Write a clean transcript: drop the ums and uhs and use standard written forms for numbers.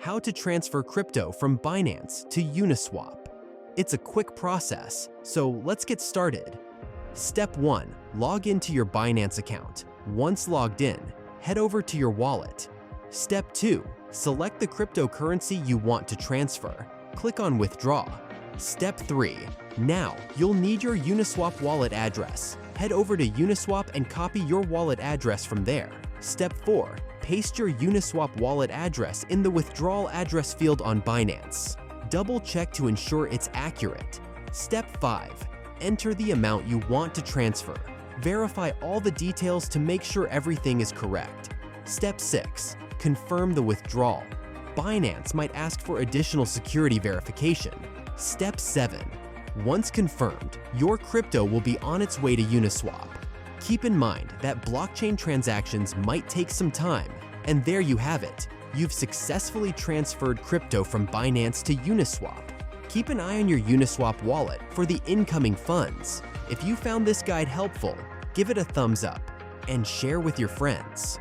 how to transfer crypto from Binance to Uniswap. It's a quick process, so let's get started. Step 1. Log into your Binance account. Once logged in, head over to your wallet. Step 2. Select the cryptocurrency you want to transfer. Click on Withdraw. Step 3. Now, you'll need your Uniswap wallet address. Head over to Uniswap and copy your wallet address from there. Step 4. Paste your Uniswap wallet address in the withdrawal address field on Binance. Double check to ensure it's accurate. Step 5. Enter the amount you want to transfer. Verify all the details to make sure everything is correct. Step 6. Confirm the withdrawal. Binance might ask for additional security verification. Step 7. Once confirmed, your crypto will be on its way to Uniswap. Keep in mind that blockchain transactions might take some time, and there you have it. You've successfully transferred crypto from Binance to Uniswap. Keep an eye on your Uniswap wallet for the incoming funds. If you found this guide helpful, give it a thumbs up and share with your friends.